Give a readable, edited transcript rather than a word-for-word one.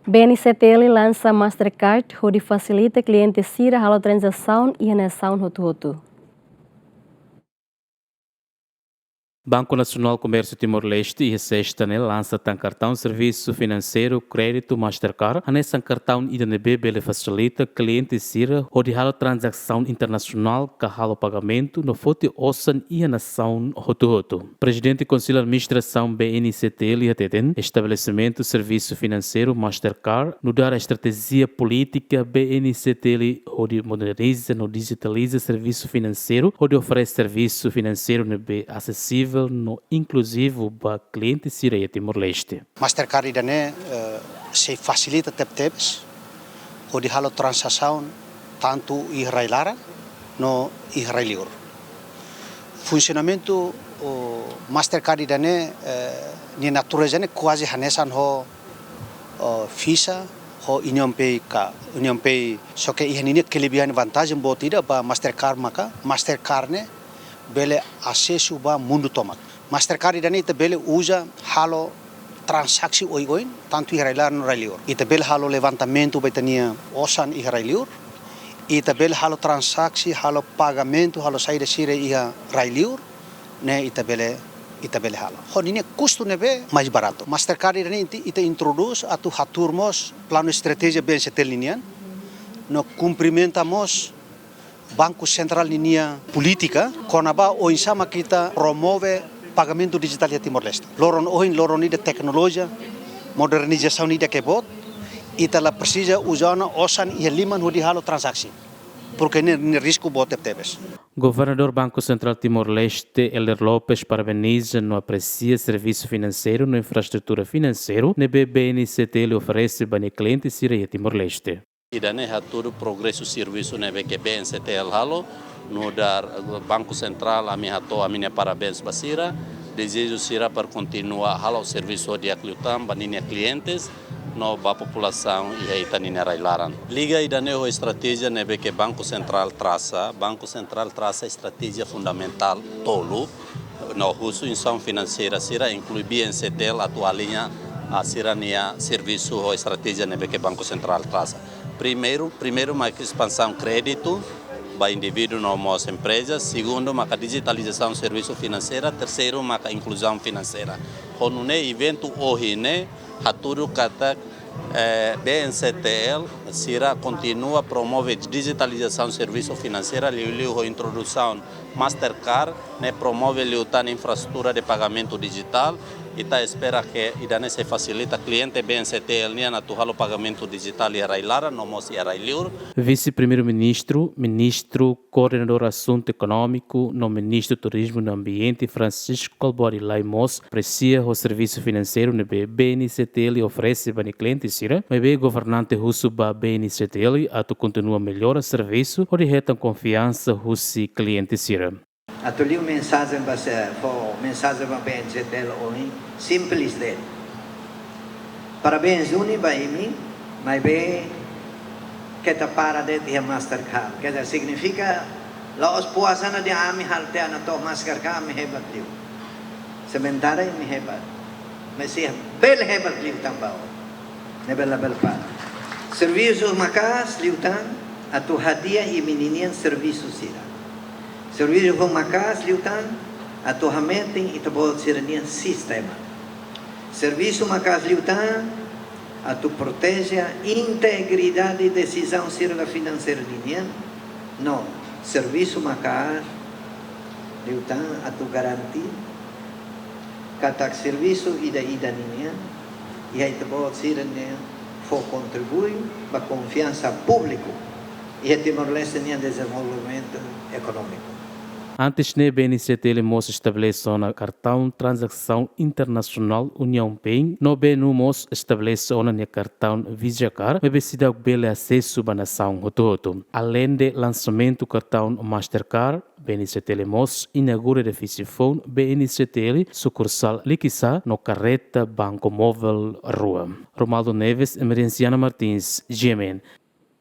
BNCTL lança Mastercard, onde facilita clientes ir a transação e a ação hotu-hotu. Banco Nacional Comércio Timor-Leste e Sexta lança cartão serviço financeiro crédito Mastercard. A nessa cartão IDNB ele facilita clientes ir onde a transação internacional que o pagamento no foto osan e a nação hotu-hotu. Presidente do Conselho de Administração BNCTL e estabelecimento serviço financeiro Mastercard no dar a estratégia política BNCTL onde moderniza, no digitaliza serviço financeiro, onde oferece serviço financeiro acessível no inclusivo para clientes de Timor-Leste. Mastercard idane se facilita tep-teps, onde halo transação tanto Israelara no Israelior. Funcionamento Mastercard idane ni natureza ne quase hanesan ho Visa ho Union Pay só que ini kelebihan vantagem botida ba Mastercard maka Mastercard ne bele acesso ba mundo tomat. Mastercard idane ita bele usa halo transaksi oi tanto Israelar no Israelior. Ita bele halo levantamento betania osan Israelior. Ita bele halo transaksi, halo pagamento, halo saída sira Israelior, ne ita bele halo. Honine custo nebe mais barato. Mastercard idane ita introduz atu haturmos plano estratégia BNCTL linian. No cumprimentamos Banco Central linha política, konaba o insama kita promove pagamento digital di Timor-Leste. Loron ida tecnologia, modernização ida kebot, ita la precisa usana osan e liman hudi halo transaksi. Porque ne risco bote tebes. Governador Banco Central Timor-Leste, Elder Lopes, parabeniza no aprecia serviço financeiro no infraestrutura financeiro, ne BNCTL oferece para clientes de Timor-Leste. Idane haturu progresso serviço neve que BNCTL halo no dar Banco Central a minha parabéns basira desejo sira para continuar halo serviço de aclutam baninha clientes no ba população e aí tanina railaran liga idane o estratégia neve que Banco Central traça estratégia fundamental tolo no uso inção financeira sira inclui BNCTL atualinha a sirania serviço ou estratégia neve que Banco Central traça. Primeiro uma expansão crédito para indivíduos nas empresas. Segundo, uma digitalização do serviço financeiro. Terceiro, uma inclusão financeira. Quando o evento hoje, haturu kata BNCTL sira continua a promover digitalização do serviço financeiro. A introdução Mastercard promove a infraestrutura de pagamento digital. E espera que idane se facilita cliente BNCTL na tuhalo pagamento digital e arailara no mos arailiur. Vice-primeiro-ministro, ministro, coordenador assunto econômico, no ministro do Turismo e Ambiente, Francisco Colbori Laimos, aprecia o serviço financeiro no BNCTL oferece para clientes sira, mas governante russo ba BNCTL atu continua melhor o serviço, onde retam confiança russo cliente sira. Atuli o mensagem para BNCTL hoje simples dele. Parabéns uni ba imi, mas bem que ta para de Mastercard, que significa laos puasana de ami halte na to Mastercard me hebat liu. Sementara mi hebat. Mas se bel hebat liu tambao. Ne bel pa. Serviços makas liu tan atu hadia e meninian serviços sira. Serviço com macas liutan atau hameting itabot siranian sistema. Serviço macas liutan atau protege a integridade de decisão sira financeira linian. No, serviço macas liutan atau garanti katak serviço ida linian e itabot siranian for contribui para confiança público e Timor-Leste em desenvolvimento econômico. Antes de BNCTL mos estabelece uma cartão transação internacional União Pay, no BNU mos estabelece uma cartão VisaCard, mas precisa bele acesso à nação hotu. Além do lançamento do cartão Mastercard, BNCTL mos inaugura de Fisifone BNCTL sucursal Liquissa no Carreta Banco Móvel Rua. Romaldo Neves, Emerenciana Martins, GMN.